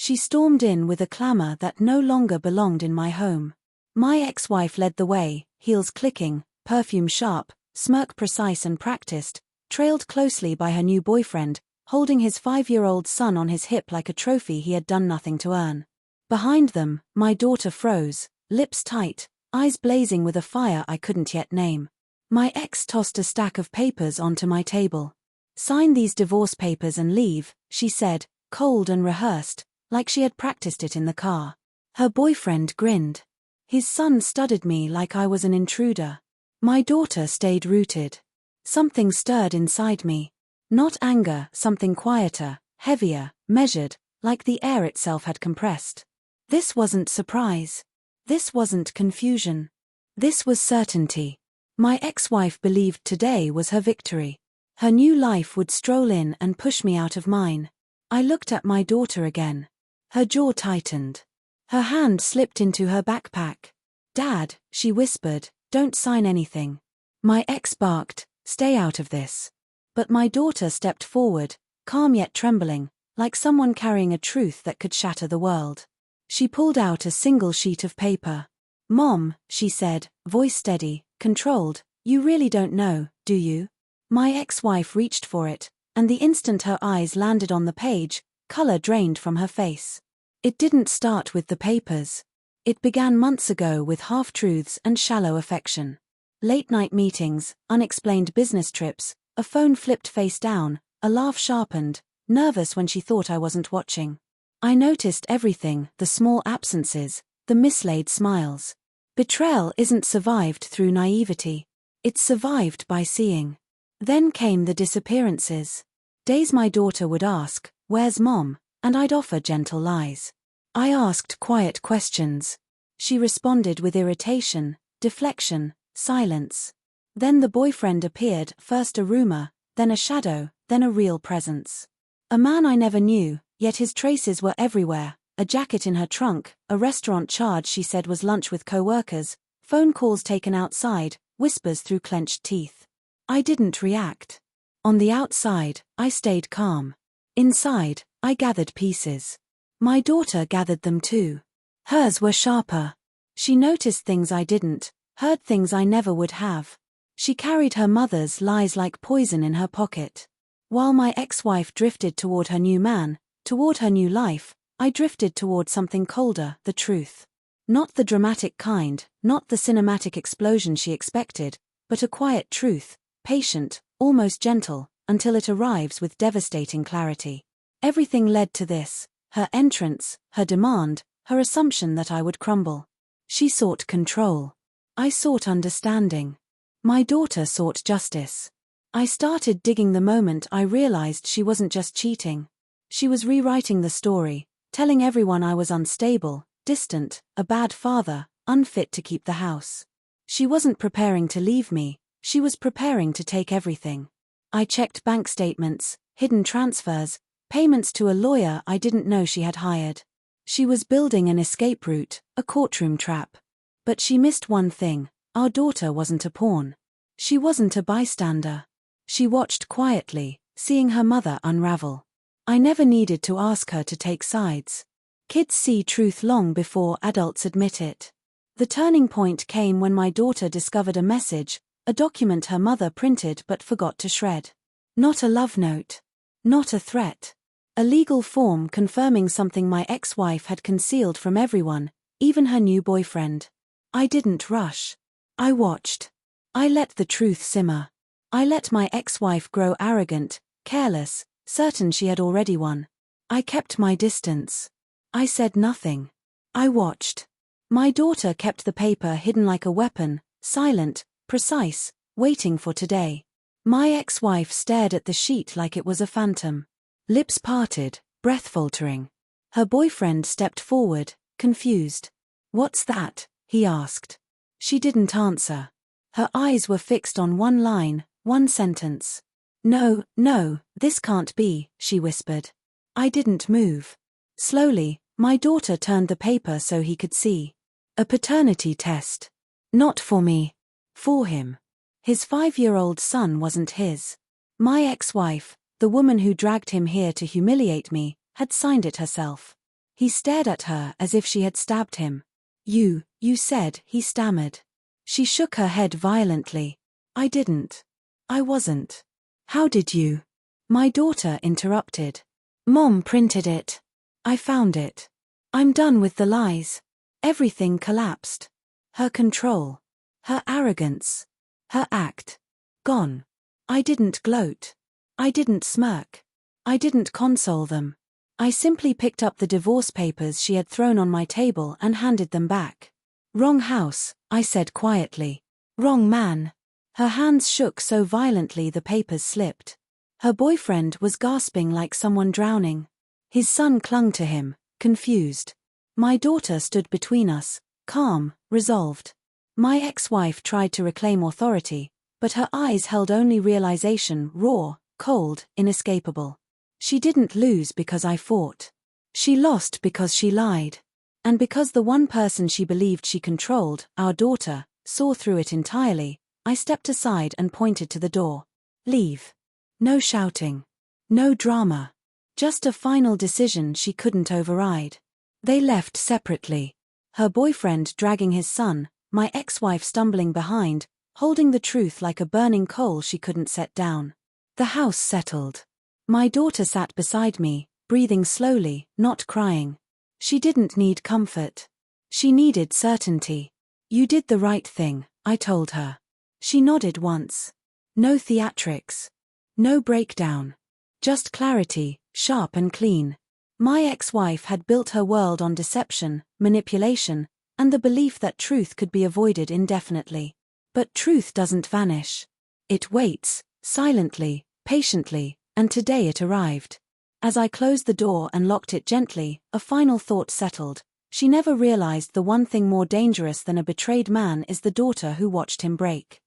She stormed in with a clamor that no longer belonged in my home. My ex-wife led the way, heels clicking, perfume sharp, smirk precise and practiced, trailed closely by her new boyfriend, holding his 5-year-old son on his hip like a trophy he had done nothing to earn. Behind them, my daughter froze, lips tight, eyes blazing with a fire I couldn't yet name. My ex tossed a stack of papers onto my table. "Sign these divorce papers and leave," she said, cold and rehearsed, like she had practiced it in the car. Her boyfriend grinned. His son studied me like I was an intruder. My daughter stayed rooted. Something stirred inside me. Not anger, something quieter, heavier, measured, like the air itself had compressed. This wasn't surprise. This wasn't confusion. This was certainty. My ex-wife believed today was her victory. Her new life would stroll in and push me out of mine. I looked at my daughter again. Her jaw tightened. Her hand slipped into her backpack. "Dad," she whispered, "don't sign anything." My ex barked, "Stay out of this." But my daughter stepped forward, calm yet trembling, like someone carrying a truth that could shatter the world. She pulled out a single sheet of paper. "Mom," she said, voice steady, controlled, "you really don't know, do you?" My ex-wife reached for it, and the instant her eyes landed on the page, color drained from her face. It didn't start with the papers. It began months ago with half-truths and shallow affection. Late-night meetings, unexplained business trips, a phone flipped face down, a laugh sharpened, nervous when she thought I wasn't watching. I noticed everything, the small absences, the mislaid smiles. Betrayal isn't survived through naivety. It's survived by seeing. Then came the disappearances. Days my daughter would ask, "Where's Mom?" and I'd offer gentle lies. I asked quiet questions. She responded with irritation, deflection, silence. Then the boyfriend appeared, first a rumor, then a shadow, then a real presence. A man I never knew, yet his traces were everywhere, a jacket in her trunk, a restaurant charge she said was lunch with co-workers, phone calls taken outside, whispers through clenched teeth. I didn't react. On the outside, I stayed calm. Inside, I gathered pieces. My daughter gathered them too. Hers were sharper. She noticed things I didn't, heard things I never would have. She carried her mother's lies like poison in her pocket. While my ex-wife drifted toward her new man, toward her new life, I drifted toward something colder, the truth. Not the dramatic kind, not the cinematic explosion she expected, but a quiet truth, patient, almost gentle, until it arrives with devastating clarity. Everything led to this: her entrance, her demand, her assumption that I would crumble. She sought control. I sought understanding. My daughter sought justice. I started digging the moment I realized she wasn't just cheating. She was rewriting the story, telling everyone I was unstable, distant, a bad father, unfit to keep the house. She wasn't preparing to leave me, she was preparing to take everything. I checked bank statements, hidden transfers, payments to a lawyer I didn't know she had hired. She was building an escape route, a courtroom trap. But she missed one thing: our daughter wasn't a pawn. She wasn't a bystander. She watched quietly, seeing her mother unravel. I never needed to ask her to take sides. Kids see truth long before adults admit it. The turning point came when my daughter discovered a message, a document her mother printed but forgot to shred. Not a love note. Not a threat. A legal form confirming something my ex-wife had concealed from everyone, even her new boyfriend. I didn't rush. I watched. I let the truth simmer. I let my ex-wife grow arrogant, careless, certain she had already won. I kept my distance. I said nothing. I watched. My daughter kept the paper hidden like a weapon, silent, precise, waiting for today. My ex-wife stared at the sheet like it was a phantom. Lips parted, breath faltering. Her boyfriend stepped forward, confused. "What's that?" he asked. She didn't answer. Her eyes were fixed on one line, one sentence. "No, no, this can't be," she whispered. I didn't move. Slowly, my daughter turned the paper so he could see. A paternity test. Not for me. For him. His 5-year-old son wasn't his. My ex-wife, the woman who dragged him here to humiliate me, had signed it herself. He stared at her as if she had stabbed him. You said, he stammered. She shook her head violently. I didn't. I wasn't. How did you? My daughter interrupted. Mom printed it. I found it. I'm done with the lies. Everything collapsed. Her control. Her arrogance. Her act. Gone. I didn't gloat. I didn't smirk. I didn't console them. I simply picked up the divorce papers she had thrown on my table and handed them back. Wrong house, I said quietly. Wrong man. Her hands shook so violently the papers slipped. Her boyfriend was gasping like someone drowning. His son clung to him, confused. My daughter stood between us, calm, resolved. My ex-wife tried to reclaim authority, but her eyes held only realization, raw, cold, inescapable. She didn't lose because I fought. She lost because she lied. And because the one person she believed she controlled, our daughter, saw through it entirely, I stepped aside and pointed to the door. Leave. No shouting. No drama. Just a final decision she couldn't override. They left separately. Her boyfriend dragging his son, my ex-wife stumbling behind, holding the truth like a burning coal she couldn't set down. The house settled. My daughter sat beside me, breathing slowly, not crying. She didn't need comfort. She needed certainty. You did the right thing, I told her. She nodded once. No theatrics. No breakdown. Just clarity, sharp and clean. My ex-wife had built her world on deception, manipulation, and the belief that truth could be avoided indefinitely. But truth doesn't vanish. It waits, silently, patiently, and today it arrived. As I closed the door and locked it gently, a final thought settled. She never realized the one thing more dangerous than a betrayed man is the daughter who watched him break.